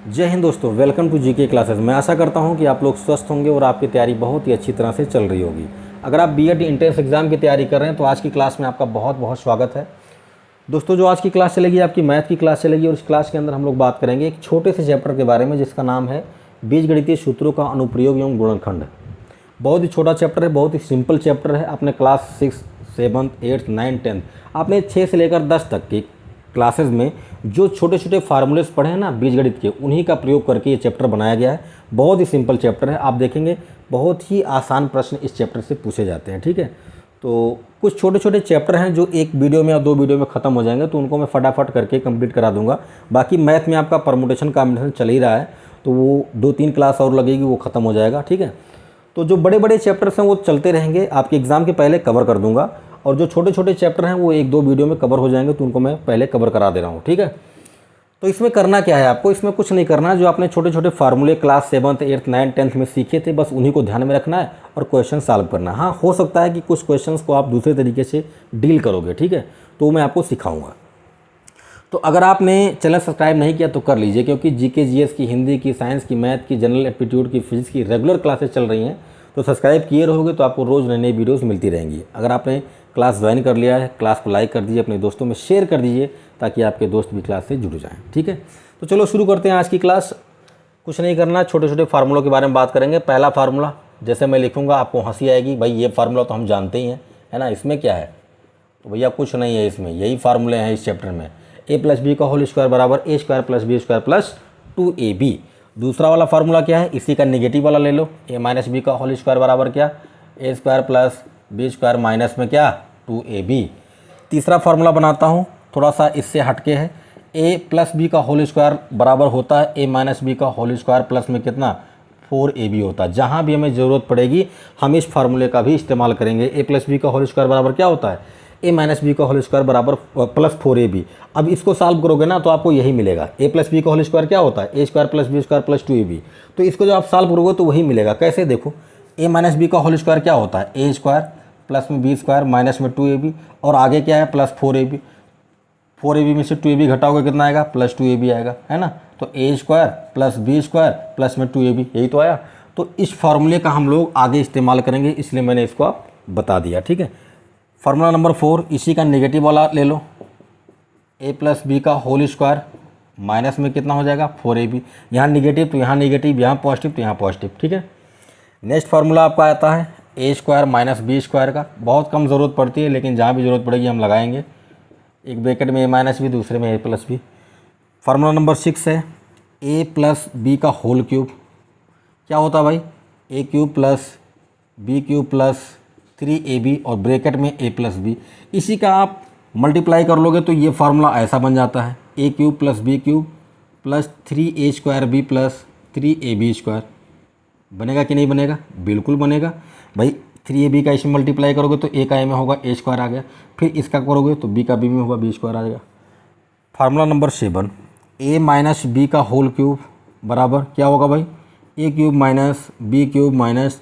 जय हिंद दोस्तों, welcome to GK classes. मैं आशा करता हूं कि आप लोग स्वस्थ होंगे और आपकी तैयारी बहुत ही अच्छी तरह से चल रही होगी। अगर आप बीएड एंट्रेंस एग्जाम की तैयारी कर रहे हैं तो आज की क्लास में आपका बहुत बहुत स्वागत है। दोस्तों, जो आज की क्लास चलेगी आपकी मैथ की क्लास चलेगी और इस क्लास के अंदर हम लोग बात करेंगे एक छोटे से चैप्टर के बारे में जिसका नाम है बीजगणितीय सूत्रों का अनुप्रयोग एवं गुणनखंड। बहुत ही छोटा चैप्टर है, बहुत ही सिंपल चैप्टर है। आपने क्लास 6, 7, 8, 9, 10 आपने 6 से लेकर 10 तक की क्लासेस में जो छोटे छोटे फार्मूलेस पढ़े हैं ना बीजगणित के, उन्हीं का प्रयोग करके ये चैप्टर बनाया गया है। बहुत ही सिंपल चैप्टर है। आप देखेंगे बहुत ही आसान प्रश्न इस चैप्टर से पूछे जाते हैं। ठीक है, तो कुछ छोटे छोटे चैप्टर हैं जो एक वीडियो में या 2 वीडियो में ख़त्म हो जाएंगे, तो उनको मैं फटाफट करके कंप्लीट करा दूंगा। बाकी मैथ में आपका परमुटेशन कॉम्बिनेशन चल ही रहा है, तो वो 2-3 क्लास और लगेगी, वो ख़त्म हो जाएगा। ठीक है, तो जो बड़े बड़े चैप्टर्स हैं वो चलते रहेंगे, आपके एग्ज़ाम के पहले कवर कर दूंगा, और जो छोटे छोटे चैप्टर हैं वो 1-2 वीडियो में कवर हो जाएंगे, तो उनको मैं पहले कवर करा दे रहा हूँ। ठीक है, तो इसमें करना क्या है आपको, इसमें कुछ नहीं करना है। जो आपने छोटे छोटे फार्मूले क्लास 7, 8, 9, 10 में सीखे थे, बस उन्हीं को ध्यान में रखना है और क्वेश्चन सॉल्व करना है। हाँ, हो सकता है कि कुछ क्वेश्चंस को आप दूसरे तरीके से डील करोगे। ठीक है, तो मैं आपको सिखाऊंगा। तो अगर आपने चैनल सब्सक्राइब नहीं किया तो कर लीजिए, क्योंकि जीके जीएस की, हिंदी की, साइंस की, मैथ की, जनरल एप्टीट्यूड की, फिजिक्स की रेगुलर क्लासेस चल रही हैं। तो सब्सक्राइब किए रहोगे तो आपको रोज़ नई नई वीडियोस मिलती रहेंगी। अगर आपने क्लास ज्वाइन कर लिया है, क्लास को लाइक कर दीजिए, अपने दोस्तों में शेयर कर दीजिए, ताकि आपके दोस्त भी क्लास से जुड़ जाएँ। ठीक है, तो चलो शुरू करते हैं आज की क्लास। कुछ नहीं करना, छोटे छोटे फार्मूलों के बारे में बात करेंगे। पहला फार्मूला जैसे मैं लिखूंगा आपको हंसी आएगी, भाई ये फार्मूला तो हम जानते ही हैं, है ना, इसमें क्या है? तो भैया कुछ नहीं है, इसमें यही फार्मूले हैं इस चैप्टर में। a प्लस बी का होल स्क्वायर बराबर a square plus b square plus 2ab। दूसरा वाला फार्मूला क्या है, इसी का नेगेटिव वाला ले लो। a माइनस बी का होल स्क्वायर बराबर क्या, a square plus b square minus में क्या, 2ab। तीसरा फार्मूला बनाता हूँ, थोड़ा सा इससे हटके है। a प्लस बी का होल स्क्वायर बराबर होता है a माइनस बी का होल स्क्वायर प्लस में कितना, 4ab होता है। जहाँ भी हमें ज़रूरत पड़ेगी हम इस फार्मूले का भी इस्तेमाल करेंगे। a प्लस बी का होल स्क्वायर बराबर क्या होता है, a माइनस बी का होल स्क्वायर बराबर प्लस 4ab। अब इसको सॉल्व करोगे ना तो आपको यही मिलेगा। a प्लस बी का होल स्क्वायर क्या होता है, a square plus b square plus 2ab। तो इसको जब आप सॉल्व करोगे तो वही मिलेगा। कैसे, देखो, a माइनस बी का होल स्क्वायर क्या होता है, a स्क्वायर प्लस में बी स्क्वायर माइनस में 2ab, और आगे क्या है, प्लस 4ab। 4ab में से 2ab घटाओगे कितना आएगा, प्लस 2ab आएगा, है ना। तो a square plus b square plus में 2ab, यही तो आया। तो इस फार्मूले का हम लोग आगे इस्तेमाल करेंगे, इसलिए मैंने इसको आप बता दिया। ठीक है, फार्मूला नंबर 4, इसी का नेगेटिव वाला ले लो। a प्लस बी का होल स्क्वायर माइनस में कितना हो जाएगा, 4ab। यहाँ निगेटिव तो यहाँ निगेटिव, यहाँ पॉजिटिव तो यहाँ पॉजिटिव। ठीक है, नेक्स्ट फार्मूला आपका आता है a square minus b square का। बहुत कम ज़रूरत पड़ती है, लेकिन जहाँ भी ज़रूरत पड़ेगी हम लगाएंगे। एक ब्रैकेट में a माइनस बी, दूसरे में a plus b. Formula number 6 है a प्लस बी का होल क्यूब। क्या होता है भाई, a cube plus b cube plus 3ab और ब्रैकेट में a प्लस बी। इसी का आप मल्टीप्लाई कर लोगे तो ये फार्मूला ऐसा बन जाता है, a cube plus b cube plus 3a square b plus 3ab square. बनेगा कि नहीं बनेगा, बिल्कुल बनेगा भाई। 3ab का इसमें मल्टीप्लाई करोगे तो a का a में होगा, a स्क्वायर आ गया। फिर इसका करोगे तो b का b में होगा, b स्क्वायर आ जाएगा। Formula number 7, a minus b का होल क्यूब बराबर क्या होगा भाई, a cube minus b cube minus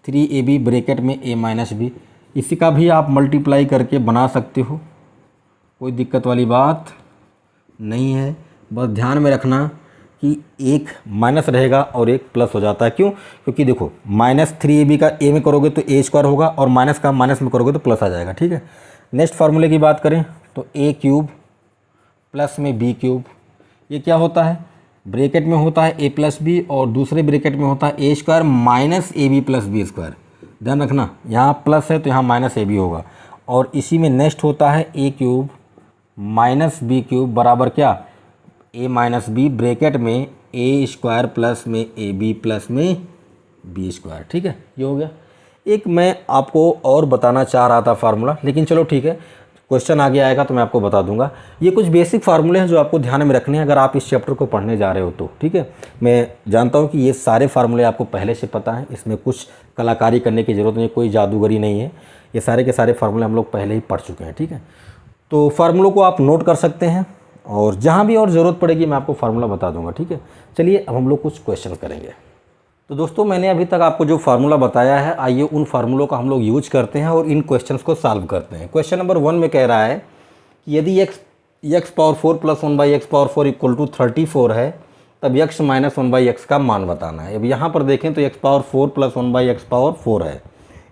3ab bracket में a माइनस बी। इसी का भी आप मल्टीप्लाई करके बना सकते हो, कोई दिक्कत वाली बात नहीं है। बस ध्यान में रखना कि एक माइनस रहेगा और एक प्लस हो जाता है। क्यों, क्योंकि देखो माइनस 3ab का a में करोगे तो a स्क्वायर होगा, और माइनस का माइनस में करोगे तो प्लस आ जाएगा। ठीक है, नेक्स्ट फार्मूले की बात करें तो a क्यूब प्लस में b क्यूब, ये क्या होता है, ब्रैकेट में होता है a प्लस बी और दूसरे ब्रैकेट में होता है a square minus ab plus b square. ध्यान रखना, यहाँ प्लस है तो यहाँ माइनस ab होगा। और इसी में नेक्स्ट होता है a cube minus b cube बराबर क्या, a माइनस बी ब्रैकेट में a स्क्वायर प्लस में ab प्लस में b स्क्वायर। ठीक है, ये हो गया। एक मैं आपको और बताना चाह रहा था फार्मूला, लेकिन चलो ठीक है, क्वेश्चन आगे आएगा तो मैं आपको बता दूंगा। ये कुछ बेसिक फार्मूले हैं जो आपको ध्यान में रखने हैं अगर आप इस चैप्टर को पढ़ने जा रहे हो तो। ठीक है, मैं जानता हूँ कि ये सारे फार्मूले आपको पहले से पता हैं, इसमें कुछ कलाकारी करने की ज़रूरत नहीं, कोई जादूगरी नहीं है। ये सारे के सारे फार्मूले हम लोग पहले ही पढ़ चुके हैं। ठीक है, तो फार्मूलों को आप नोट कर सकते हैं, और जहाँ भी और ज़रूरत पड़ेगी मैं आपको फार्मूला बता दूँगा। ठीक है, चलिए अब हम लोग कुछ क्वेश्चन करेंगे। तो दोस्तों, मैंने अभी तक आपको जो फार्मूला बताया है, आइए उन फार्मूलों का हम लोग यूज करते हैं और इन क्वेश्चंस को सॉल्व करते हैं। क्वेश्चन नंबर 1 में कह रहा है कि यदि x power 4 plus 1 by x power 4 equal to 34 है, तब x माइनस 1/x का मान बताना है। अब यहाँ पर देखें तो x power 4 plus 1/x power 4 है,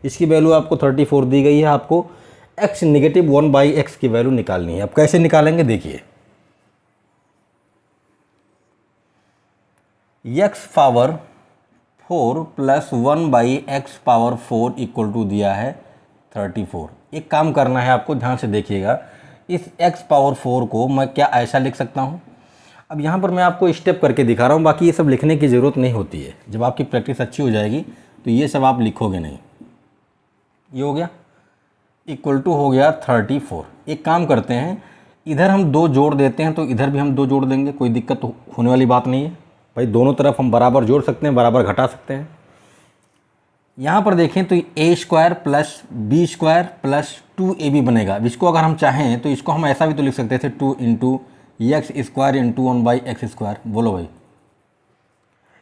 इसकी वैल्यू आपको 34 दी गई है। आपको x नेगेटिव 1/x की वैल्यू निकालनी है। अब कैसे निकालेंगे देखिए, x power 4 plus 1/x power 4 equal to दिया है 34। एक काम करना है आपको, ध्यान से देखिएगा, इस x पावर 4 को मैं क्या ऐसा लिख सकता हूँ। अब यहाँ पर मैं आपको स्टेप करके दिखा रहा हूँ, बाकी ये सब लिखने की ज़रूरत नहीं होती है। जब आपकी प्रैक्टिस अच्छी हो जाएगी तो ये सब आप लिखोगे नहीं। ये हो गया, इक्वल टू हो गया 34। एक काम करते हैं, इधर हम 2 जोड़ देते हैं तो इधर भी हम 2 जोड़ देंगे, कोई दिक्कत होने वाली बात नहीं है भाई। दोनों तरफ हम बराबर जोड़ सकते हैं, बराबर घटा सकते हैं। यहाँ पर देखें तो a² plus b² plus 2ab बनेगा। इसको अगर हम चाहें तो इसको हम ऐसा भी तो लिख सकते थे, 2 इंटू x² इंटू 1/x²। बोलो भाई,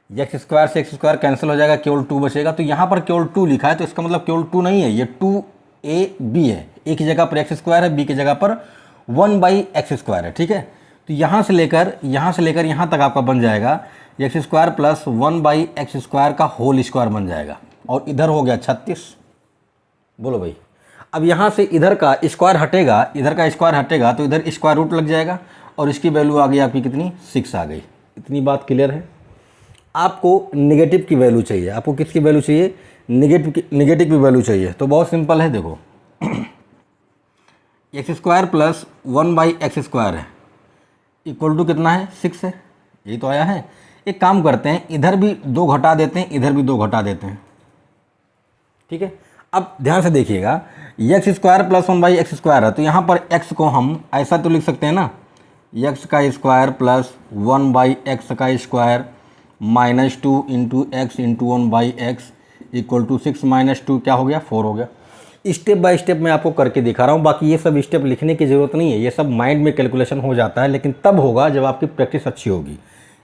x² से x² कैंसिल हो जाएगा, केवल 2 बचेगा। तो यहाँ पर केवल 2 लिखा है तो इसका मतलब केवल 2 नहीं है, ये 2ab है। a की जगह पर x² है, b की जगह पर 1/x² है, ठीक है। तो यहाँ से लेकर यहाँ तक आपका बन जाएगा x² प्लस 1/x² का होल स्क्वायर बन जाएगा। और इधर हो गया 36। बोलो भाई, अब यहाँ से इधर का स्क्वायर हटेगा, तो इधर स्क्वायर रूट लग जाएगा और इसकी वैल्यू आ गई आपकी कितनी, 6 आ गई। इतनी बात क्लियर है। आपको नेगेटिव की वैल्यू चाहिए, आपको किसकी वैल्यू चाहिए, नेगेटिव की वैल्यू चाहिए। तो बहुत सिंपल है, देखो x² प्लस 1/x² है इक्वल टू कितना है, 6 है। यही तो आया है। एक काम करते हैं, इधर भी 2 घटा देते हैं, इधर भी 2 घटा देते हैं, ठीक है। अब ध्यान से देखिएगा, x² प्लस 1/x² है तो यहाँ पर x को हम ऐसा तो लिख सकते हैं ना, x² plus 1/x² minus 2 into x into 1/x equal to 6 minus 2 क्या हो गया, 4 हो गया। स्टेप बाय स्टेप मैं आपको करके दिखा रहा हूँ, बाकी ये सब स्टेप लिखने की ज़रूरत नहीं है, ये सब माइंड में कैलकुलेशन हो जाता है, लेकिन तब होगा जब आपकी प्रैक्टिस अच्छी होगी।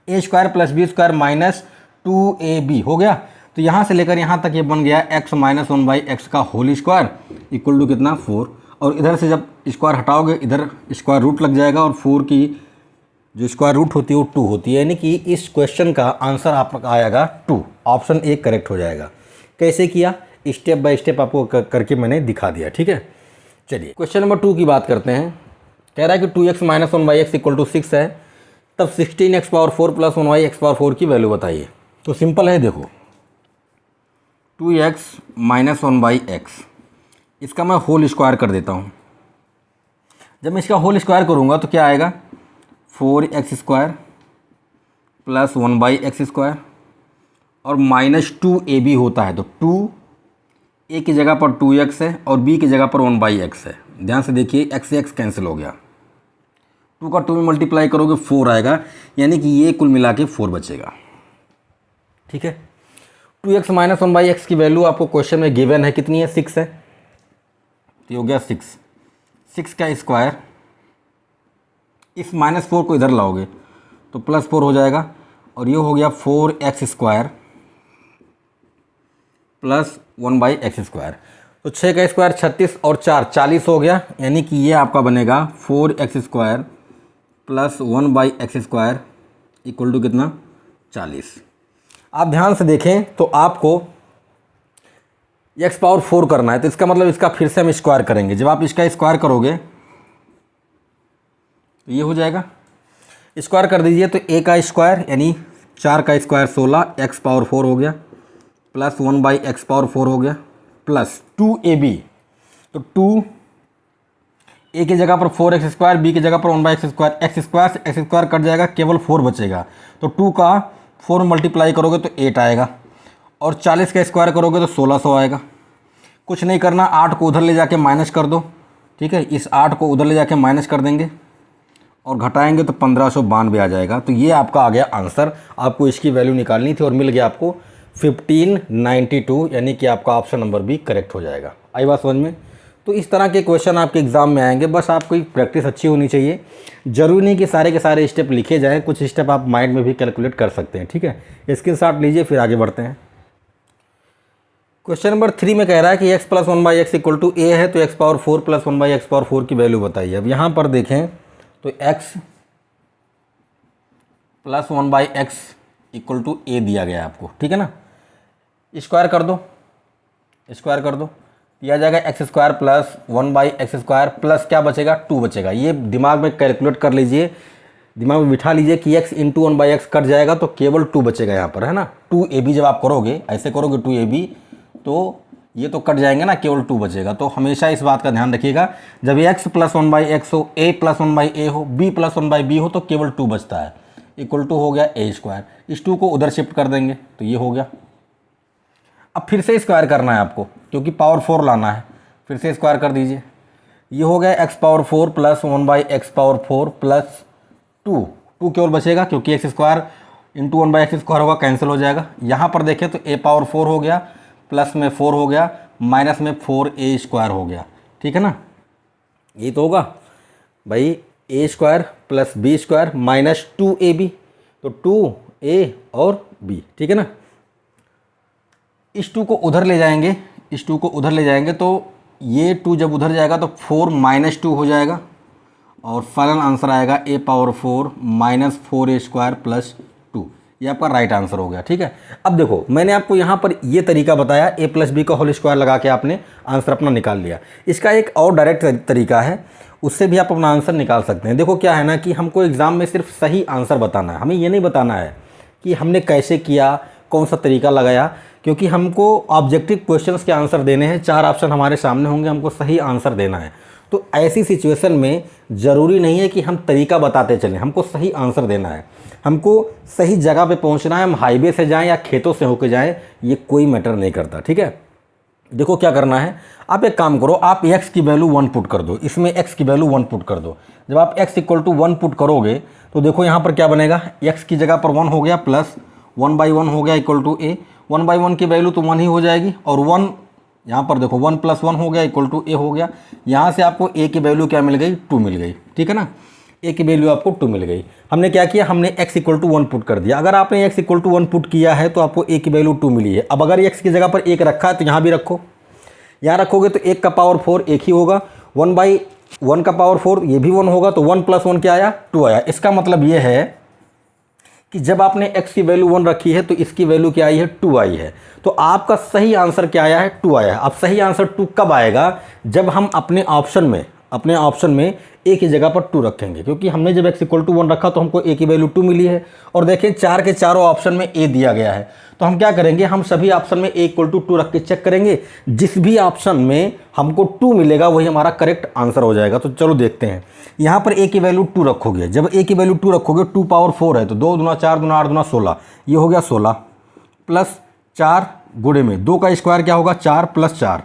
a² plus b² minus 2ab हो गया। तो यहाँ से लेकर यहाँ तक ये बन गया x माइनस 1/x का होल स्क्वायर इक्वल टू कितना, 4। और इधर से जब स्क्वायर हटाओगे इधर स्क्वायर रूट लग जाएगा और 4 की जो स्क्वायर रूट होती है वो 2 होती है, यानी कि इस क्वेश्चन का आंसर आपका आएगा 2। ऑप्शन ए करेक्ट हो जाएगा। कैसे किया, स्टेप बाय स्टेप आपको करके मैंने दिखा दिया, ठीक है। चलिए क्वेश्चन नंबर 2 की बात करते हैं। कह रहा है कि 2x minus 1/x equal to 6 है, तब 16x power 4 plus 1/x power 4 की वैल्यू बताइए। तो सिंपल है, देखो 2x माइनस 1/x, इसका मैं होल स्क्वायर कर देता हूँ। जब मैं इसका होल स्क्वायर करूँगा तो क्या आएगा, 4x² प्लस 1/x² और माइनस 2ab होता है। तो 2a की जगह पर 2x है और b की जगह पर 1/x है। ध्यान से देखिए, x से x कैंसिल हो गया, 2 का 2 में मल्टीप्लाई करोगे 4 आएगा, यानी कि ये कुल मिला के 4 बचेगा, ठीक है। 2x माइनस 1/x की वैल्यू आपको क्वेश्चन में गिवन है, कितनी है, 6 है। तो ये हो गया 6 का स्क्वायर, इस -4 को इधर लाओगे तो +4 हो जाएगा और ये हो गया 4x² प्लस 1/x²। तो 6 का स्क्वायर 36 और 4 40 हो गया, यानी कि ये आपका बनेगा 4x² plus 1/x² equal to कितना, 40। आप ध्यान से देखें तो आपको x पावर 4 करना है, तो इसका मतलब इसका फिर से हम स्क्वायर करेंगे। जब आप इसका स्क्वायर करोगे तो ये हो जाएगा, स्क्वायर कर दीजिए तो a का स्क्वायर यानी 4 का स्क्वायर 16, x पावर 4 हो गया प्लस 1/x पावर 4 हो गया प्लस 2ab। तो 2 a की जगह पर 4x², b की जगह पर 1/x², x स्क्वायर से x स्क्वायर कट जाएगा, केवल 4 बचेगा। तो 2 का 4 मल्टीप्लाई करोगे तो 8 आएगा और 40 का स्क्वायर करोगे तो 1600 आएगा। कुछ नहीं करना, 8 को उधर ले जाके माइनस कर दो, ठीक है। इस 8 को उधर ले जाके माइनस कर देंगे और घटाएंगे तो 1592 आ जाएगा। तो ये आपका आ गया आंसर। आपको इसकी वैल्यू निकालनी थी और मिल गया आपको 1592, यानी कि आपका ऑप्शन नंबर बी करेक्ट हो जाएगा। आई बात समझ में। तो इस तरह के क्वेश्चन आपके एग्जाम में आएंगे, बस आपको प्रैक्टिस अच्छी होनी चाहिए। जरूरी नहीं कि सारे के सारे स्टेप लिखे जाएँ, कुछ स्टेप आप माइंड में भी कैलकुलेट कर सकते हैं, ठीक है। स्क्रीनशॉट लीजिए, फिर आगे बढ़ते हैं। क्वेश्चन नंबर 3 में कह रहा है कि x plus 1/x equal to a है, तो x power 4 plus 1/x power 4 की वैल्यू बताइए। अब यहाँ पर देखें तो x plus 1/x equal to a दिया गया है आपको, ठीक है ना। स्क्वायर कर दो, स्क्वायर कर दो, यह आ जाएगा x square plus 1/x square plus क्या बचेगा 2 बचेगा। ये दिमाग में कैलकुलेट कर लीजिए, दिमाग में बिठा लीजिए कि x इंटू 1/x कट जाएगा तो केवल 2 बचेगा यहाँ पर, है ना। 2ab जब आप करोगे, ऐसे करोगे 2ab तो ये तो कट जाएंगे ना, केवल 2 बचेगा। तो हमेशा इस बात का ध्यान रखिएगा, जब x प्लस 1/x हो, a प्लस 1/a हो, b प्लस 1/b हो तो केवल 2 बचता है, इक्वल टू हो गया a स्क्वायर। इस 2 को उधर शिफ्ट कर देंगे तो ये हो गया। अब फिर से स्क्वायर करना है आपको क्योंकि पावर 4 लाना है, फिर से स्क्वायर कर दीजिए। ये हो गया x power 4 plus 1/x power 4 plus 2 केवल बचेगा क्योंकि x square into 1/x square होगा, कैंसिल हो जाएगा। यहाँ पर देखें तो a पावर 4 हो गया, प्लस में 4 हो गया, माइनस में 4a स्क्वायर हो गया, ठीक है ना। ये तो होगा भाई a square plus b square minus 2ab, तो 2a और b, ठीक है ना। इस 2 को उधर ले जाएंगे, इस 2 को उधर ले जाएंगे तो ये 2 जब उधर जाएगा तो 4 माइनस 2 हो जाएगा और फाइनल आंसर आएगा a power 4 minus 4a square plus 2। ये आपका राइट आंसर हो गया, ठीक है। अब देखो मैंने आपको यहाँ पर ये तरीका बताया, a प्लस बी का होल स्क्वायर लगा के आपने आंसर अपना निकाल लिया। इसका एक और डायरेक्ट तरीका है, उससे भी आप अपना आंसर निकाल सकते हैं। देखो क्या है ना कि हमको एग्ज़ाम में सिर्फ सही आंसर बताना है, हमें ये नहीं बताना है कि हमने कैसे किया, कौन सा तरीका लगाया, क्योंकि हमको ऑब्जेक्टिव क्वेश्चंस के आंसर देने हैं। 4 ऑप्शन हमारे सामने होंगे, हमको सही आंसर देना है। तो ऐसी सिचुएशन में ज़रूरी नहीं है कि हम तरीका बताते चलें, हमको सही आंसर देना है, हमको सही जगह पे पहुंचना है। हम हाईवे से जाएं या खेतों से होकर जाएं, ये कोई मैटर नहीं करता, ठीक है। देखो क्या करना है, आप एक काम करो, आप x की वैल्यू 1 पुट कर दो, इसमें x की वैल्यू 1 पुट कर दो। जब आप x इक्वल टू 1 पुट करोगे तो देखो यहाँ पर क्या बनेगा, x की जगह पर 1 हो गया प्लस 1/1 हो गया इक्वल टू a। 1/1 की वैल्यू तो 1 ही हो जाएगी और 1 यहाँ पर देखो 1 + 1 हो गया इक्वल टू a हो गया। यहाँ से आपको a की वैल्यू क्या मिल गई, 2 मिल गई, ठीक है ना। a की वैल्यू आपको 2 मिल गई। हमने क्या किया, हमने x इक्वल टू 1 पुट कर दिया। अगर आपने x इक्वल टू 1 पुट किया है तो आपको a की वैल्यू 2 मिली है। अब अगर x की जगह पर 1 रखा है तो यहाँ भी रखो, यहाँ रखोगे तो 1 का पावर 4 1 ही होगा, 1/1 का पावर 4 ये भी 1 होगा, तो 1 + 1 क्या आया, 2 आया। इसका मतलब ये है कि जब आपने x की वैल्यू 1 रखी है तो इसकी वैल्यू क्या आई है, 2 आई है। तो आपका सही आंसर क्या आया है, 2 आया है। अब सही आंसर 2 कब आएगा, जब हम अपने ऑप्शन में a की जगह पर 2 रखेंगे, क्योंकि हमने जब x इक्वल टू 1 रखा तो हमको a की वैल्यू 2 मिली है। और देखें 4 के चारों ऑप्शन में a दिया गया है, तो हम क्या करेंगे, हम सभी ऑप्शन में a इक्वल टू 2 रख के चेक करेंगे। जिस भी ऑप्शन में हमको 2 मिलेगा वही हमारा करेक्ट आंसर हो जाएगा। तो चलो देखते हैं, यहाँ पर a की वैल्यू 2 रखोगे। जब a की वैल्यू 2 रखोगे, 2 पावर 4 है तो 2 दूना 4 दूना 8 दूना 16, ये हो गया 16 प्लस 4 गुणे में 2 का स्क्वायर क्या होगा, 4 + 4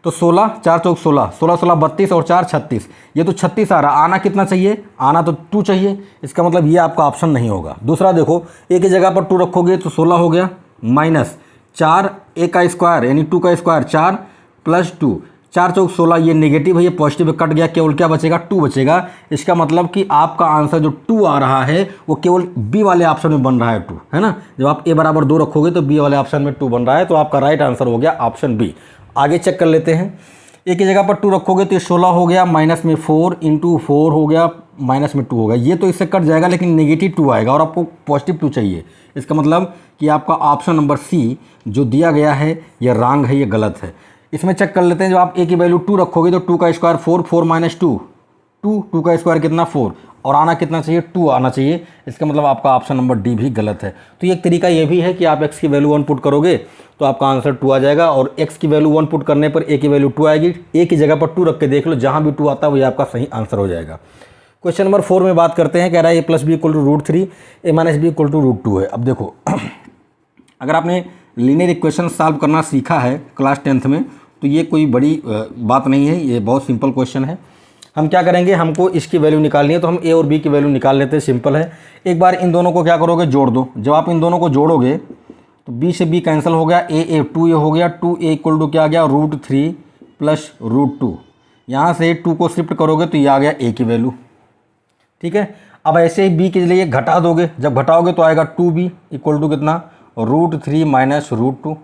तो 16, 4 चौक 16, 16 16 32 और 4 36, ये तो 36 आ रहा। आना कितना चाहिए, आना तो 2 चाहिए, इसका मतलब ये आपका ऑप्शन नहीं होगा। दूसरा देखो, a की जगह पर 2 रखोगे तो 16 हो गया माइनस 4 a का स्क्वायर यानी 2 का स्क्वायर 4 + 2, 4 चौक 16, ये नेगेटिव है, ये पॉजिटिव कट गया, केवल क्या बचेगा, 2 बचेगा। इसका मतलब कि आपका आंसर जो 2 आ रहा है वो केवल बी वाले ऑप्शन में बन रहा है 2, है ना। जब आप a बराबर 2 रखोगे तो बी वाले ऑप्शन में 2 बन रहा है, तो आपका राइट आंसर हो गया ऑप्शन बी। आगे चेक कर लेते हैं, a की जगह पर 2 रखोगे तो ये 16 हो गया, माइनस में 4 × 4 हो गया, माइनस में 2 हो गया। ये तो इससे कट जाएगा लेकिन नेगेटिव 2 आएगा और आपको पॉजिटिव 2 चाहिए। इसका मतलब कि आपका ऑप्शन नंबर सी जो दिया गया है ये रॉन्ग है, ये गलत है। इसमें चेक कर लेते हैं, जब आप a की वैल्यू 2 रखोगे तो 2 का स्क्वायर 4, 4 - 2 2 का स्क्वायर कितना 4, और आना कितना चाहिए, 2 आना चाहिए। इसका मतलब आपका ऑप्शन नंबर डी भी गलत है। तो एक तरीका ये भी है कि आप x की वैल्यू 1 पुट करोगे तो आपका आंसर 2 आ जाएगा, और x की वैल्यू 1 पुट करने पर a की वैल्यू 2 आएगी। a की जगह पर 2 रख के देख लो, जहाँ भी 2 आता है वही आपका सही आंसर हो जाएगा। क्वेश्चन नंबर 4 में बात करते हैं, कह रहा है a + b = √3, a - b = √2 है। अब देखो अगर आपने लीनियर इक्वेशन सॉल्व करना सीखा है क्लास 10th में तो ये कोई बड़ी बात नहीं है, ये बहुत सिंपल क्वेश्चन है। हम क्या करेंगे, हमको इसकी वैल्यू निकालनी है तो हम a और b की वैल्यू निकाल लेते हैं, सिंपल है। एक बार इन दोनों को क्या करोगे, जोड़ दो। जब आप इन दोनों को जोड़ोगे तो b से b कैंसिल हो गया, a 2a हो गया, 2a = क्या आ गया, √3 + √2। यहाँ से 2 को शिफ्ट करोगे तो ये आ गया a की वैल्यू, ठीक है। अब ऐसे ही b के लिए घटा दोगे, जब घटाओगे तो आएगा 2b = कितना, √3 - √2।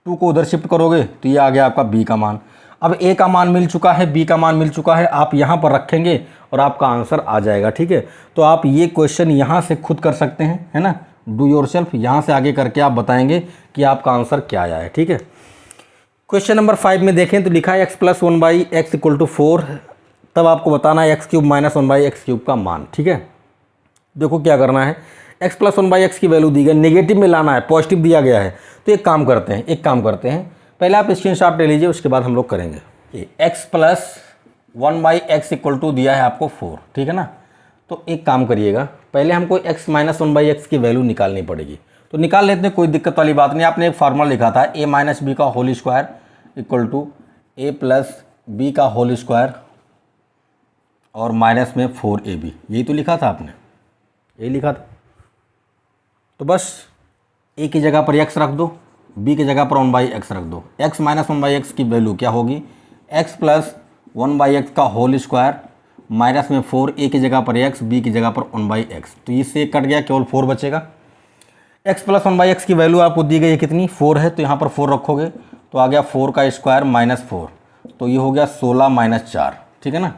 2 को उधर शिफ्ट करोगे तो ये आ गया आपका b का मान। अब ए का मान मिल चुका है, बी का मान मिल चुका है, आप यहाँ पर रखेंगे और आपका आंसर आ जाएगा। ठीक है, तो आप ये क्वेश्चन यहाँ से खुद कर सकते हैं, है ना, डू योर सेल्फ, यहाँ से आगे करके आप बताएंगे कि आपका आंसर क्या आया है। ठीक है, क्वेश्चन नंबर 5 में देखें तो लिखा है x + 1/x = 4, तब आपको बताना है x³ - 1/x³ का मान। ठीक है, देखो क्या करना है, x + 1/x की वैल्यू दी गई, नेगेटिव में लाना है, पॉजिटिव दिया गया है। तो एक काम करते हैं, पहले आप स्क्रीनशॉट ले लीजिए, उसके बाद हम लोग करेंगे। x + 1/x = दिया है आपको 4, ठीक है ना। तो एक काम करिएगा, पहले हमको x - 1/x की वैल्यू निकालनी पड़ेगी, तो निकाल लेते हैं, कोई दिक्कत वाली बात नहीं। आपने एक फार्मूला लिखा था a - b का होल स्क्वायर = a + b का होल स्क्वायर और माइनस में 4ab, यही तो लिखा था आपने, यही लिखा था। तो बस a की जगह पर x रख दो, b की जगह पर 1/x रख दो। x - 1/x की वैल्यू क्या होगी, x + 1/x का होल स्क्वायर माइनस में 4, a की जगह पर x, b की जगह पर 1/x, तो इससे कट गया, केवल 4 बचेगा। x + 1/x की वैल्यू आपको दी गई है कितनी, 4 है, तो यहाँ पर 4 रखोगे तो आ गया 4 का स्क्वायर माइनस 4, तो ये हो गया 16 - 4, ठीक है ना।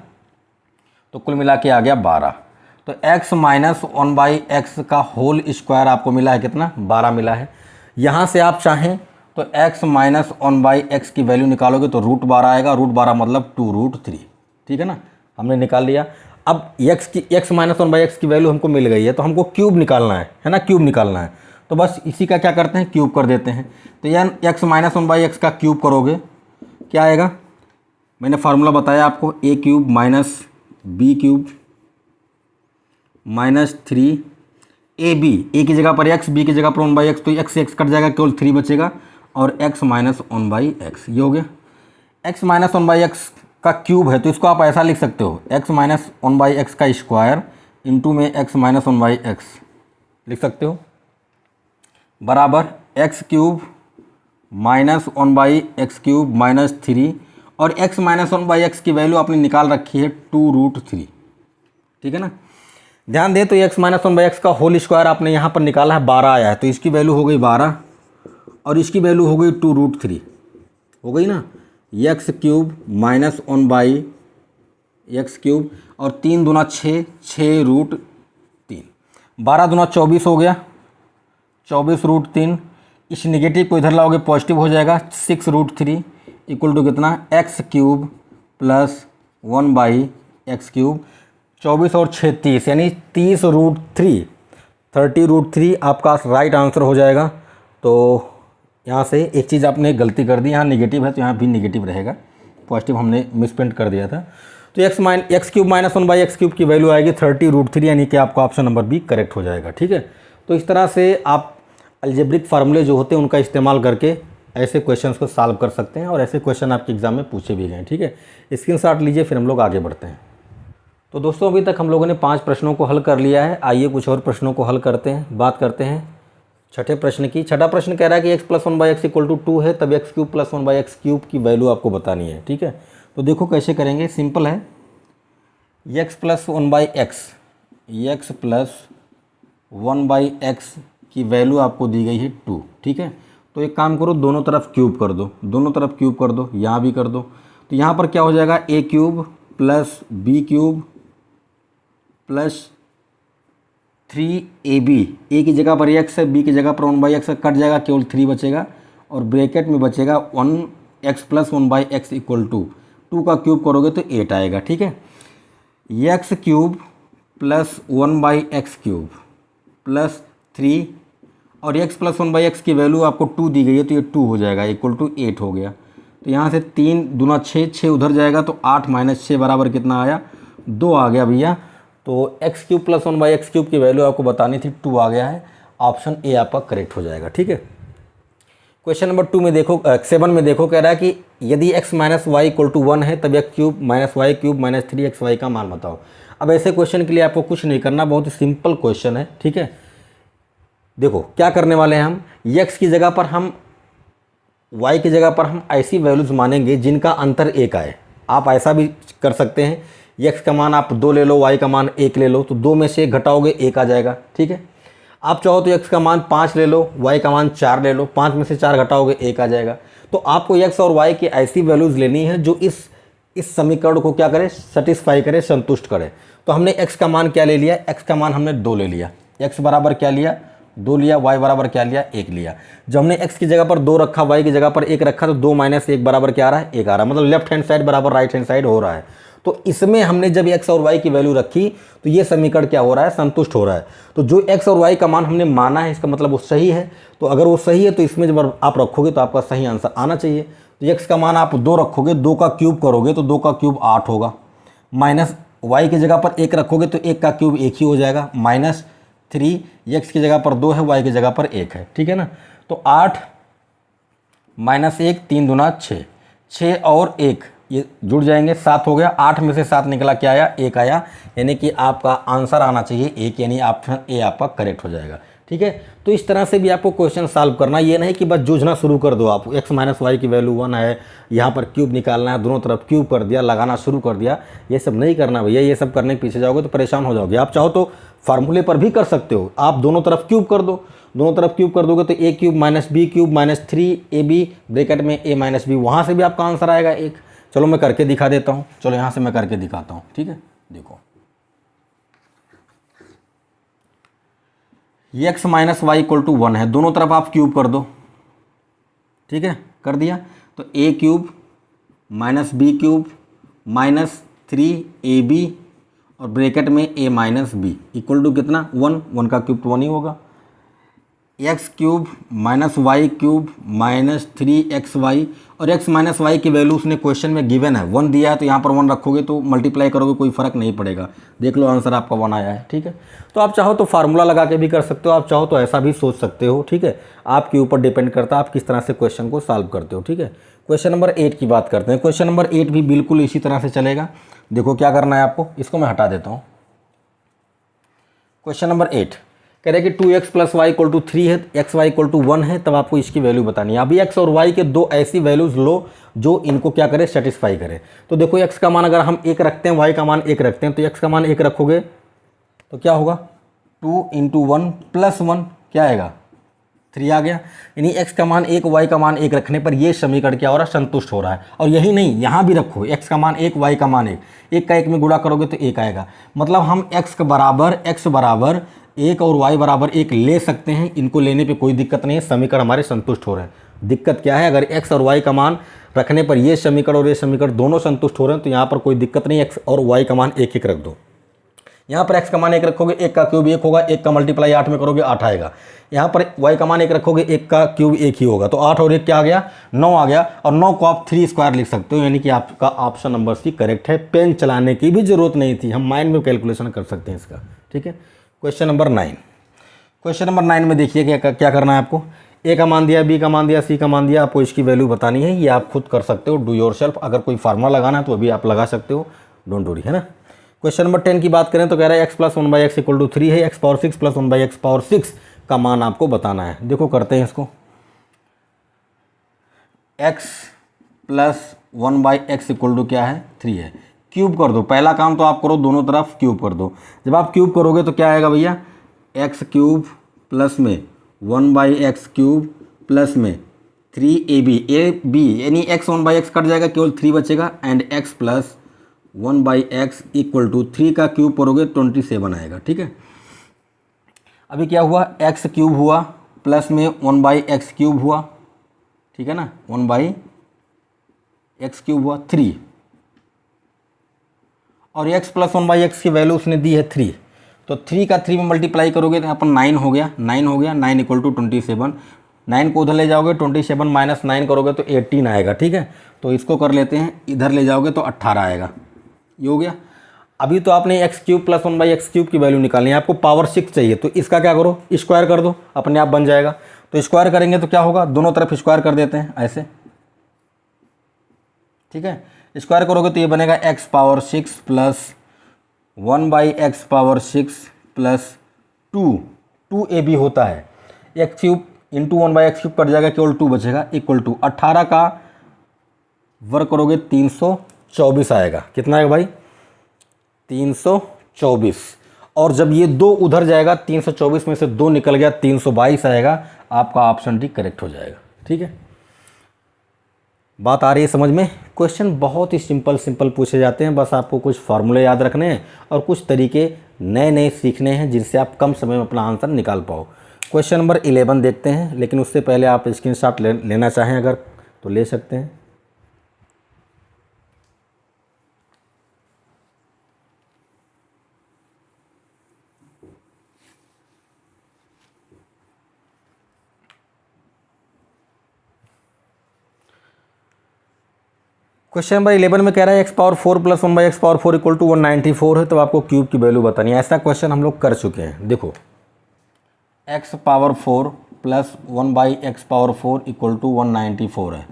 तो कुल मिला के आ गया 12। तो x - 1/x का होल स्क्वायर आपको मिला है कितना, 12 मिला है। यहाँ से आप चाहें तो x - 1/x की वैल्यू निकालोगे तो √12 आएगा, √12 मतलब 2√3, ठीक है ना, हमने निकाल लिया। अब x - 1/x की वैल्यू हमको मिल गई है, तो हमको क्यूब निकालना है ना, क्यूब निकालना है। तो बस इसी का क्या करते हैं, क्यूब कर देते हैं। तो यार x - 1/x का क्यूब करोगे क्या आएगा, मैंने फार्मूला बताया आपको, a³ - b³ - 3ab, a की जगह पर x, b की जगह पर 1/x, तो x से x कट जाएगा, केवल 3 बचेगा, और x - 1/x, ये हो गया। x - 1/x का क्यूब है, तो इसको आप ऐसा लिख सकते हो, x - 1/x का स्क्वायर इंटू में x - 1/x लिख सकते हो, बराबर x³ - 1/x³ - 3, और x - 1/x की वैल्यू आपने निकाल रखी है 2√3, ठीक है ना। ध्यान दे, तो x - 1/x का होल स्क्वायर आपने यहाँ पर निकाला है, 12 आया है, तो इसकी वैल्यू हो गई 12 और इसकी वैल्यू हो गई 2√3, हो गई ना। x³ - 1/x³ और 3 दूना 6, 6√3, 12 दूना 24 हो गया, 24√3। इस नेगेटिव को इधर लाओगे पॉजिटिव हो जाएगा, 6√3 = कितना, x³ + 1/x³, 24 और 6 30, यानी 30√3, 30√3 आपका राइट आंसर हो जाएगा। तो यहाँ से एक चीज़ आपने गलती कर दी, यहाँ नेगेटिव है तो यहाँ भी नेगेटिव रहेगा, पॉजिटिव हमने मिसप्रिंट कर दिया था। तो x³ - 1/x³ की वैल्यू आएगी 30√3, यानी कि आपका ऑप्शन नंबर बी करेक्ट हो जाएगा, ठीक है। तो इस तरह से आप अलजेब्रिक फार्मूले जो होते हैं उनका इस्तेमाल करके ऐसे क्वेश्चंस को सॉल्व कर सकते हैं, और ऐसे क्वेश्चन आपके एग्जाम में पूछे भी गए, ठीक है। स्क्रीनशॉट लीजिए, फिर हम लोग आगे बढ़ते हैं। तो दोस्तों अभी तक हम लोगों ने 5 प्रश्नों को हल कर लिया है, आइए कुछ और प्रश्नों को हल करते हैं। बात करते हैं छठे प्रश्न की। छठा प्रश्न कह रहा है कि x + 1/x = 2 है, तब x³ + 1/x³ की वैल्यू आपको बतानी है, ठीक है। तो देखो कैसे करेंगे, सिंपल है। x + 1/x की वैल्यू आपको दी गई है 2, ठीक है। तो एक काम करो, दोनों तरफ क्यूब कर दो, दोनों तरफ क्यूब कर दो, यहाँ भी कर दो। तो यहाँ पर क्या हो जाएगा, a³ + b³ + 3ab, a की जगह पर x है, b की जगह पर 1/x कट जाएगा, केवल 3 बचेगा, और ब्रैकेट में बचेगा 1x + 1/x = 2 का क्यूब करोगे तो 8 आएगा, ठीक है। x³ + 1/x³ + 3, और x + 1/x की वैल्यू आपको 2 दी गई है, तो ये 2 हो जाएगा, = 8 हो गया। तो यहाँ से 3 दूना 6, 6 उधर जाएगा, तो 8 - 6 बराबर कितना आया, 2 आ गया भैया। तो x³ + 1/x³ की वैल्यू आपको बतानी थी, 2 आ गया है, ऑप्शन ए आपका करेक्ट हो जाएगा, ठीक है। क्वेश्चन नंबर 2 में देखो, 7 में देखो, कह रहा है कि यदि x - y = 1 है, तब x³ - y³ - 3xy का मान बताओ। अब ऐसे क्वेश्चन के लिए आपको कुछ नहीं करना, बहुत ही सिंपल क्वेश्चन है, ठीक है। देखो क्या करने वाले हैं हम, x की जगह पर हम, y की जगह पर हम ऐसी वैल्यूज़ मानेंगे जिनका अंतर 1 आए। आप ऐसा भी कर सकते हैं, x का मान आप 2 ले लो, y का मान 1 ले लो, तो 2 में से 1 घटाओगे 1 आ जाएगा, ठीक है। आप चाहो तो x का मान 5 ले लो, y का मान 4 ले लो, 5 में से 4 घटाओगे 1 आ जाएगा। तो आपको x और y की ऐसी वैल्यूज़ लेनी है जो इस समीकरण को क्या करे, सेटिस्फाई करे, संतुष्ट करे। तो हमने x का मान क्या ले लिया, x का मान हमने 2 ले लिया, x बराबर क्या लिया 2 लिया, y बराबर क्या लिया 1 लिया। जब हमने x की जगह पर 2 रखा, y की जगह पर 1 रखा, तो 2 - 1 बराबर क्या आ रहा है 1 आ रहा है, मतलब लेफ्ट हैंड साइड बराबर राइट हैंड साइड हो रहा है। तो इसमें हमने जब x और y की वैल्यू रखी तो ये समीकरण क्या हो रहा है, संतुष्ट हो रहा है। तो जो x और y का मान हमने माना है इसका मतलब वो सही है। तो अगर वो सही है तो इसमें जब आप रखोगे तो आपका सही आंसर आना चाहिए। तो x का मान आप 2 रखोगे, 2 का क्यूब करोगे तो 2 का क्यूब 8 होगा, माइनस y की जगह पर 1 रखोगे तो 1 का क्यूब 1 ही हो जाएगा, -3, x की जगह पर 2 है, y की जगह पर 1 है, ठीक है ना। तो 8 - 1 3 दूना 6, 6 और 1 ये जुड़ जाएंगे, 7 हो गया। 8 में से 7 निकला, क्या आया 1 आया, यानी कि आपका आंसर आना चाहिए 1, यानी ऑप्शन ए आपका करेक्ट हो जाएगा, ठीक है। तो इस तरह से भी आपको क्वेश्चन सॉल्व करना, ये नहीं कि बस जूझना शुरू कर दो आप, x - y की वैल्यू 1 है, यहाँ पर क्यूब निकालना है, दोनों तरफ क्यूब कर दिया, लगाना शुरू कर दिया, ये सब नहीं करना भैया। ये सब करने के पीछे जाओगे तो परेशान हो जाओगे। आप चाहो तो फार्मूले पर भी कर सकते हो, आप दोनों तरफ क्यूब कर दो, दोनों तरफ क्यूब कर दोगे तो a cube - b cube -3ab bracket में a - b, वहाँ से भी आपका आंसर आएगा 1। चलो मैं करके दिखा देता हूँ, चलो यहाँ से मैं करके दिखाता हूँ, ठीक है। देखो ये x - y = 1 है, दोनों तरफ आप क्यूब कर दो, ठीक है, कर दिया। तो a cube -b cube -3ab और ब्रैकेट में a - b इक्वल टू कितना 1, 1 का क्यूब तो 1 ही होगा। x cube -y cube -3xy, और x - y की वैल्यू उसने क्वेश्चन में गिवन है 1 दिया है, तो यहाँ पर 1 रखोगे तो मल्टीप्लाई करोगे कोई फ़र्क नहीं पड़ेगा, देख लो आंसर आपका 1 आया है, ठीक है। तो आप चाहो तो फार्मूला लगा के भी कर सकते हो, आप चाहो तो ऐसा भी सोच सकते हो, ठीक है। आपके ऊपर डिपेंड करता है आप किस तरह से क्वेश्चन को सॉल्व करते हो, ठीक है। क्वेश्चन नंबर 8 की बात करते हैं। क्वेश्चन नंबर 8 भी बिल्कुल इसी तरह से चलेगा। देखो क्या करना है आपको, इसको मैं हटा देता हूँ। क्वेश्चन नंबर 8 कह रहे हैं कि 2x + y = 3 है, x y = 1 है, तब आपको इसकी वैल्यू बतानी है। अभी x और y के दो ऐसी वैल्यूज़ लो जो इनको क्या करे, सेटिस्फाई करे। तो देखो x का मान अगर हम 1 रखते हैं, y का मान 1 रखते हैं, तो x का मान 1 रखोगे तो क्या होगा 2 × 1 + 1 क्या आएगा 3 आ गया। यानी x का मान 1, y का मान 1 रखने पर ये समीकरण क्या हो रहा है, संतुष्ट हो रहा है। और यही नहीं, यहाँ भी रखो x का मान 1, y का मान 1, 1 का 1 में गुणा करोगे तो 1 आएगा। मतलब हम x बराबर 1 और y बराबर 1 ले सकते हैं, इनको लेने पे कोई दिक्कत नहीं है, समीकरण हमारे संतुष्ट हो रहे हैं। दिक्कत क्या है, अगर x और y का मान रखने पर ये समीकरण और ये समीकरण दोनों संतुष्ट हो रहे हैं तो यहाँ पर कोई दिक्कत नहीं, x और y का मान 1 रख दो। यहाँ पर x का मान 1 रखोगे, 1 का क्यूब 1 होगा, 1 का मल्टीप्लाई 8 में करोगे 8 आएगा। यहाँ पर y का मान 1 रखोगे, 1 का क्यूब 1 ही होगा, तो 8 और 1 क्या आ गया 9 आ गया। और 9 को आप 3² लिख सकते हो, यानी कि आपका ऑप्शन नंबर सी करेक्ट है। पेन चलाने की भी जरूरत नहीं थी, हम माइंड में कैलकुलेशन कर सकते हैं इसका, ठीक है। क्वेश्चन नंबर 9, क्वेश्चन नंबर 9 में देखिए क्या करना है आपको। ए का मान दिया, बी का मान दिया, सी का मान दिया, आपको इसकी वैल्यू बतानी है। ये आप खुद कर सकते हो, डू योर सेल्फ। अगर कोई फार्मूला लगाना है तो अभी आप लगा सकते हो, डोंट वरी, है ना। क्वेश्चन नंबर 10 की बात करें तो कह रहा है x + 1/x = 3 है, x⁴ + 1/x⁴ का मान आपको बताना है। देखो करते हैं इसको, x + 1/x = क्या है 3 है, क्यूब कर दो। पहला काम तो आप करो, दोनों तरफ क्यूब कर दो। जब आप क्यूब करोगे तो क्या आएगा भैया, x³ प्लस में 1/x³ प्लस में 3ab, यानी x 1/x कट जाएगा, केवल 3 बचेगा, एंड x + 1/x = 3 का क्यूब करोगे 27 आएगा, ठीक है। अभी क्या हुआ, x³ हुआ प्लस में 1/x³ हुआ, ठीक है ना, 1/x³ हुआ 3, और x + 1/x की वैल्यू उसने दी है 3, तो 3 का 3 में मल्टीप्लाई करोगे तो यहाँ पर 9 हो गया, 9 हो गया, 9 = 27। 9 को उधर ले जाओगे, 27 - 9 करोगे तो 18 आएगा, ठीक है। तो इसको कर लेते हैं, इधर ले जाओगे तो 18 आएगा, ये हो गया। अभी तो आपने x³ + 1/x³ की वैल्यू निकालनी है, आपको पावर 6 चाहिए, तो इसका क्या करो, स्क्वायर कर दो, अपने आप बन जाएगा। तो स्क्वायर करेंगे तो क्या होगा, दोनों तरफ स्क्वायर कर देते हैं ऐसे, ठीक है। स्क्वायर करोगे तो ये बनेगा x⁴ plus 1/x⁴ plus 2ab होता है, x³ × 1/x³ कट जाएगा, केवल 2 बचेगा, इक्वल टू 18 का वर्ग करोगे 324 आएगा। कितना आएगा भाई 324, और जब ये 2 उधर जाएगा 324 में से 2 निकल गया 322 आएगा, आपका ऑप्शन डी करेक्ट हो जाएगा। ठीक है, बात आ रही है समझ में। क्वेश्चन बहुत ही सिंपल पूछे जाते हैं, बस आपको कुछ फार्मूले याद रखने हैं और कुछ तरीके नए सीखने हैं जिनसे आप कम समय में अपना आंसर निकाल पाओ। क्वेश्चन नंबर 11 देखते हैं, लेकिन उससे पहले आप स्क्रीनशॉट लेना चाहें अगर तो ले सकते हैं। क्वेश्चन नंबर 11 में कह रहा है x power 4 plus 1 by x power 4 equal to 194 है, तो आपको क्यूब की वैल्यू बतानी है। ऐसा क्वेश्चन हम लोग कर चुके हैं। देखो x power 4 plus 1 by x power 4 equal to 194 है।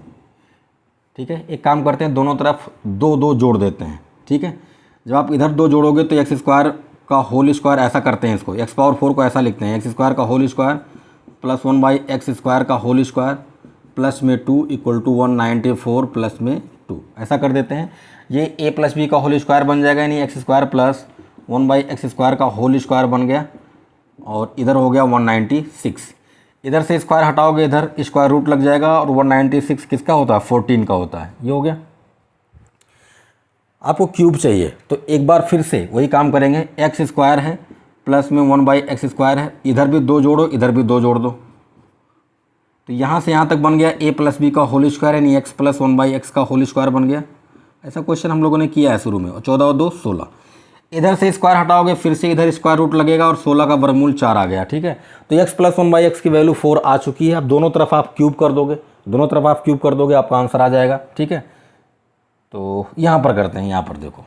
ठीक है, एक काम करते हैं, दोनों तरफ 2 जोड़ देते हैं। ठीक है, जब आप इधर 2 जोड़ोगे तो एक्स स्क्वायर का होल स्क्वायर ऐसा करते हैं, इसको एक्स पावर 4 को ऐसा लिखते हैं, एक्स स्क्वायर का whole square plus 1 by x square का होल स्क्वायर प्लस में 2 इक्वल टू 194 प्लस में 2 ऐसा कर देते हैं। ये ए प्लस बी का होल स्क्वायर बन जाएगा, यानी x square plus 1 by x square का होल स्क्वायर बन गया, और इधर हो गया 196। इधर से स्क्वायर हटाओगे, इधर स्क्वायर रूट लग जाएगा, और 196 किसका होता है, 14 का होता है। ये हो गया। आपको क्यूब चाहिए तो एक बार फिर से वही काम करेंगे, एक्स स्क्वायर है प्लस में 1 बाई एक्स स्क्वायर है, इधर भी 2 जोड़ो, इधर भी 2 जोड़ दो, तो यहाँ से यहाँ तक बन गया ए प्लस बी का होल स्क्वायर, यानी एक्स प्लस 1 बाई एक्स का होल स्क्वायर बन गया। ऐसा क्वेश्चन हम लोगों ने किया है शुरू में, और 14 और 2 16। इधर से स्क्वायर हटाओगे, फिर से इधर स्क्वायर रूट लगेगा, और 16 का वर्गमूल 4 आ गया। ठीक है, तो एक्स प्लस 1 बाई एक्स की वैल्यू 4 आ चुकी है। अब दोनों तरफ आप क्यूब कर दोगे, आपका आंसर आ जाएगा। ठीक है, तो यहाँ पर करते हैं, यहाँ पर देखो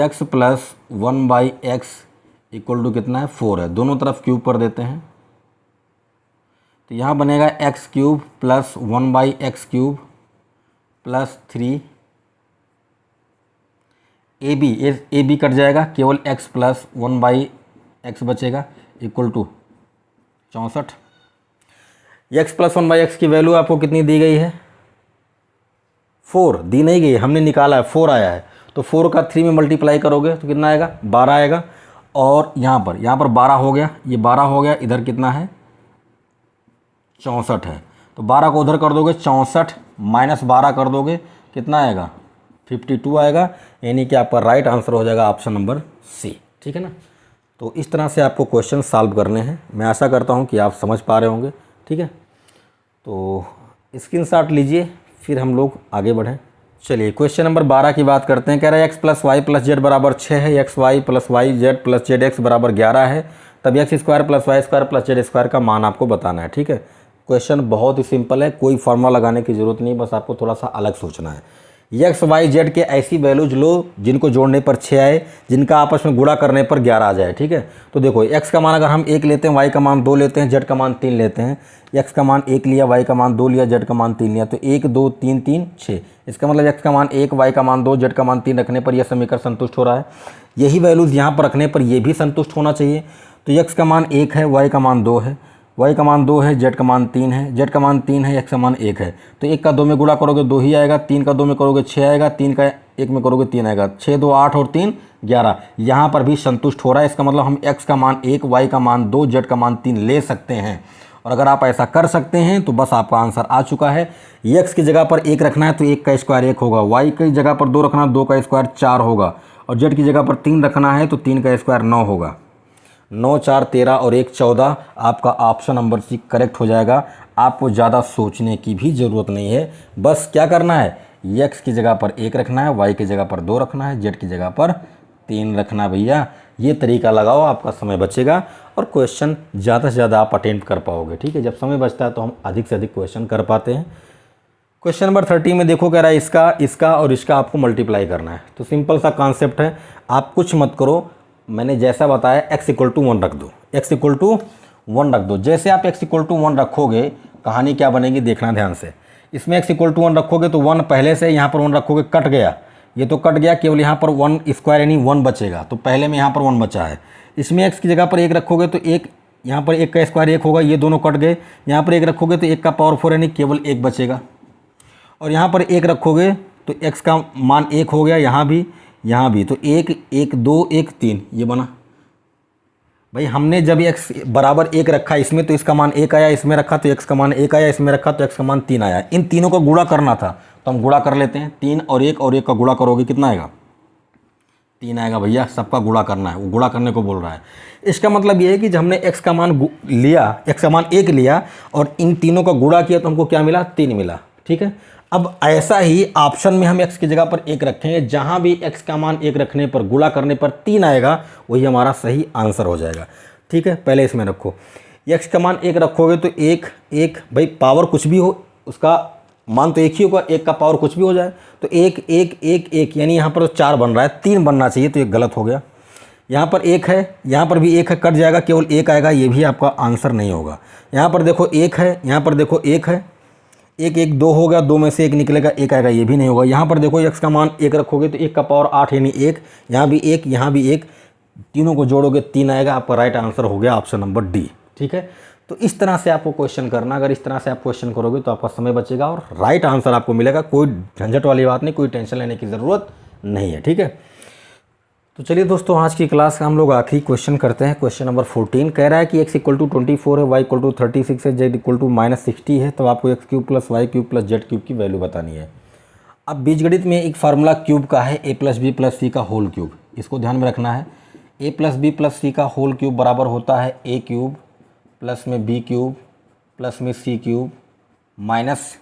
x plus 1 by x equal to कितना है, 4 है। दोनों तरफ क्यूब कर देते हैं, तो यहाँ बनेगा x cube plus 1 by x cube plus 3 a b cut जाएगा, केवल x प्लस 1 बाई एक्स बचेगा equal to 64। X plus 1 by x की वैल्यू आपको कितनी दी गई है, 4 दी नहीं गई, हमने निकाला है, 4 आया है। तो 4 का 3 में मल्टीप्लाई करोगे तो कितना आएगा, 12 आएगा। और यहाँ पर 12 हो गया, ये 12 हो गया, इधर कितना है 64 है। तो 12 को उधर कर दोगे, 64 माइनस 12 कर दोगे, कितना आएगा 52 आएगा, यानी कि आपका राइट आंसर हो जाएगा ऑप्शन नंबर सी। ठीक है ना, तो इस तरह से आपको क्वेश्चन सॉल्व करने हैं। मैं आशा करता हूँ कि आप समझ पा रहे होंगे। ठीक है, तो स्क्रीनशॉट लीजिए, फिर हम लोग आगे बढ़ें। चलिए क्वेश्चन नंबर 12 की बात करते हैं। कह रहा है x plus y plus z बराबर 6 है, x y plus y z plus z x बराबर 11 है, तब x square plus y square plus z square का मान आपको बताना है। ठीक है, क्वेश्चन बहुत ही सिंपल है, कोई फॉर्मूला लगाने की जरूरत नहीं, बस आपको थोड़ा सा अलग सोचना है। एक्स वाई जेड के ऐसी वैल्यूज लो जिनको जोड़ने पर 6 आए, जिनका आपस में गुणा करने पर 11 आ जाए। ठीक है, तो देखो एक्स का मान अगर हम 1 लेते हैं, वाई का मान 2 लेते हैं, जेड का मान 3 लेते हैं। एक्स का मान 1 लिया, वाई का मान 2 लिया, जेड का मान 3 लिया, तो 1 2 3 3 6। इसका मतलब एक्स का मान 1, वाई का मान 2, जेड का मान 3 रखने पर यह समीकरण संतुष्ट हो रहा है। यही वैल्यूज़ यहाँ पर रखने पर यह भी संतुष्ट होना चाहिए। तो एक्स का मान 1 है, वाई का मान 2 है, वाई का मान 2 है, जेड का मान 3 है, जेड का मान 3 है, एक्स का मान 1 है। तो 1 का 2 में गुणा करोगे 2 ही आएगा, 3 का 2 में करोगे 6 आएगा, 3 का 1 में करोगे 3 आएगा, 6 2 8 और 3 11। यहाँ पर भी संतुष्ट हो रहा है। इसका मतलब हम एक्स का मान 1, वाई का मान 2, जेड का मान 3 ले सकते हैं। और अगर आप ऐसा कर सकते हैं तो बस आपका आंसर आ चुका है। एक्स की जगह पर 1 रखना है तो 1 का स्क्वायर 1 होगा, वाई की जगह पर 2 रखना है 2 का स्क्वायर 4 होगा, और जेड की जगह पर 3 रखना है तो 3 का स्क्वायर 9 होगा। 9 4 13 और 1 14, आपका ऑप्शन नंबर सी करेक्ट हो जाएगा। आपको ज़्यादा सोचने की भी ज़रूरत नहीं है, बस क्या करना है, एक्स की जगह पर 1 रखना है, वाई की जगह पर 2 रखना है, जेड की जगह पर 3 रखना है। भैया ये तरीका लगाओ, आपका समय बचेगा और क्वेश्चन ज़्यादा से ज़्यादा आप अटेम्प्ट कर पाओगे। ठीक है, जब समय बचता है तो हम अधिक से अधिक क्वेश्चन कर पाते हैं। क्वेश्चन नंबर 30 में देखो, कह रहा है इसका और इसका आपको मल्टीप्लाई करना है। तो सिंपल सा कॉन्सेप्ट है, आप कुछ मत करो, मैंने जैसा बताया x इक्वल टू 1 रख दो, x इक्वल टू 1 रख दो। जैसे आप x इक्वल टू 1 रखोगे, कहानी क्या बनेगी देखना ध्यान से। इसमें x इक्वल टू 1 रखोगे तो 1 पहले से, यहाँ पर 1 रखोगे कट गया, ये तो कट गया, केवल यहाँ पर 1 स्क्वायर यानी 1 बचेगा, तो पहले में यहाँ पर 1 बचा है। इसमें x की जगह पर 1 रखोगे तो 1, यहाँ पर 1 का स्क्वायर 1 होगा, ये दोनों कट गए। यहाँ पर 1 रखोगे तो 1 का पावर 4 यानी केवल 1 बचेगा, और यहाँ पर 1 रखोगे तो x का मान 1 हो गया, यहाँ भी तो 1 1 2 1 3 ये बना। भाई हमने जब x बराबर 1 रखा इसमें तो इसका मान 1 आया, इसमें रखा तो x का मान 1 आया, इसमें रखा तो x का मान 3 आया। इन तीनों का गुणा करना था तो हम गुणा कर लेते हैं। 3 और 1 का गुणा करोगे कितना आएगा? 3 आएगा भैया। सबका गुणा करना है, वो गुणा करने को बोल रहा है। इसका मतलब ये है कि जब हमने x का मान लिया, x का मान 1 लिया और इन तीनों का गुणा किया तो हमको क्या मिला? 3 मिला। ठीक है, अब ऐसा ही ऑप्शन में हम x की जगह पर 1 रखेंगे, जहां भी x का मान 1 रखने पर गुणा करने पर 3 आएगा वही हमारा सही आंसर हो जाएगा। ठीक है, पहले इसमें रखो, x का मान 1 रखोगे तो 1 भाई पावर कुछ भी हो उसका मान तो एक ही होगा, 1 का पावर कुछ भी हो जाए तो 1 1 1 1 यानी यहाँ पर 4 बन रहा है, 3 बनना चाहिए तो ये गलत हो गया। यहाँ पर 1 है, यहाँ पर भी 1 है, कट जाएगा, केवल 1 आएगा, ये भी आपका आंसर नहीं होगा। यहाँ पर देखो 1 है, यहाँ पर देखो 1 है, 1 1 2 हो गया, 2 में से 1 निकलेगा, 1 आएगा, ये भी नहीं होगा। यहाँ पर देखो x का मान 1 रखोगे तो 1 का पावर 8 यानी 1, यहाँ भी 1, यहाँ भी 1, तीनों को जोड़ोगे 3 आएगा। आपका राइट आंसर हो गया ऑप्शन नंबर डी। ठीक है, तो इस तरह से आपको क्वेश्चन करना, अगर इस तरह से आप क्वेश्चन करोगे तो आपका समय बचेगा और राइट आंसर आपको मिलेगा। कोई झंझट वाली बात नहीं, कोई टेंशन लेने की ज़रूरत नहीं है। ठीक है, तो चलिए दोस्तों आज की क्लास का हम लोग आखिरी क्वेश्चन करते हैं। क्वेश्चन नंबर 14 कह रहा है कि x = 24 है, y = 36 है, z = -60 है, तो आपको x³ + y³ + z³ की वैल्यू बतानी है। अब बीजगणित में एक फार्मूला क्यूब का है, a + b + c का होल क्यूब, इसको ध्यान में रखना है। a + b + c का होल क्यूब बराबर होता है a³ प्लस में b³ प्लस में c³ माइनस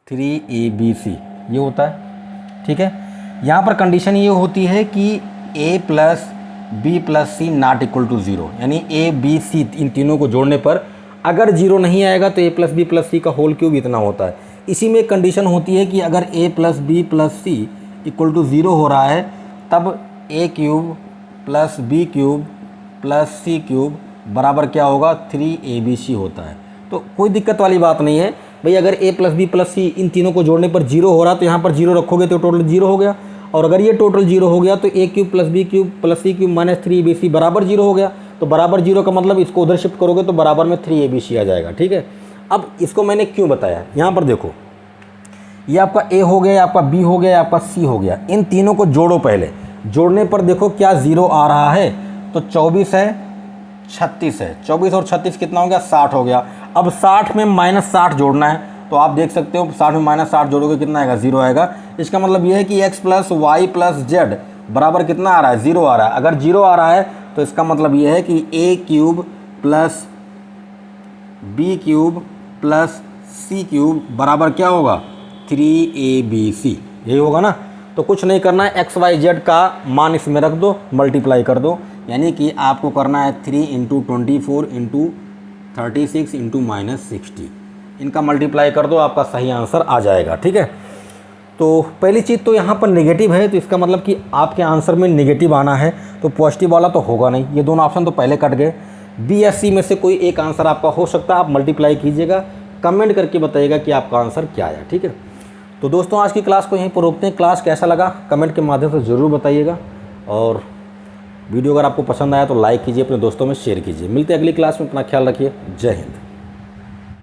3abc, ये होता है। ठीक है, यहाँ पर कंडीशन ये होती है कि a + b + c ≠ 0, यानी a b c इन तीनों को जोड़ने पर अगर 0 नहीं आएगा तो a + b + c का होल क्यूब इतना होता है। इसी में कंडीशन होती है कि अगर a + b + c = 0 हो रहा है तब a³ + b³ + c³ बराबर क्या होगा? 3abc होता है। तो कोई दिक्कत वाली बात नहीं है भाई, अगर a + b + c इन तीनों को जोड़ने पर 0 हो रहा तो यहाँ पर 0 रखोगे तो टोटल 0 हो गया, और अगर ये टोटल 0 हो गया तो a³ + b³ + c³ minus 3abc बराबर 0 हो गया। तो बराबर 0 का मतलब इसको उधर शिफ्ट करोगे तो बराबर में 3abc आ जाएगा। ठीक है, अब इसको मैंने क्यों बताया, यहाँ पर देखो ये आपका a हो गया, आपका b हो गया, आपका c हो गया, इन तीनों को जोड़ो। पहले जोड़ने पर देखो क्या 0 आ रहा है, तो 24 है, 36 है, 24 और 36 कितना हो गया? 60 हो गया। अब 60 में -60 जोड़ना है, तो आप देख सकते हो 60 में -60 जोड़ोगे कितना आएगा? 0 आएगा। इसका मतलब ये है कि x + y + z बराबर कितना आ रहा है? 0 आ रहा है। अगर 0 आ रहा है तो इसका मतलब ये है कि a³ + b³ + c³ बराबर क्या होगा? 3abc, यही होगा ना। तो कुछ नहीं करना है, x y z का मान इसमें रख दो, मल्टीप्लाई कर दो, यानी कि आपको करना है 3 × 24 × 36 × -60, इनका मल्टीप्लाई कर दो, आपका सही आंसर आ जाएगा। ठीक है, तो पहली चीज़ तो यहाँ पर नेगेटिव है, तो इसका मतलब कि आपके आंसर में नेगेटिव आना है, तो पॉजिटिव वाला तो होगा नहीं। ये दोनों ऑप्शन तो पहले कट गए। बी या सी में से कोई एक आंसर आपका हो सकता है, आप मल्टीप्लाई कीजिएगा, कमेंट करके बताइएगा कि आपका आंसर क्या आया। ठीक है, तो दोस्तों आज की क्लास को यहीं पर रोकते हैं। क्लास कैसा लगा कमेंट के माध्यम से ज़रूर बताइएगा, और वीडियो अगर आपको पसंद आया तो लाइक कीजिए, अपने दोस्तों में शेयर कीजिए। मिलते हैं अगली क्लास में, अपना ख्याल रखिए। जय हिंद।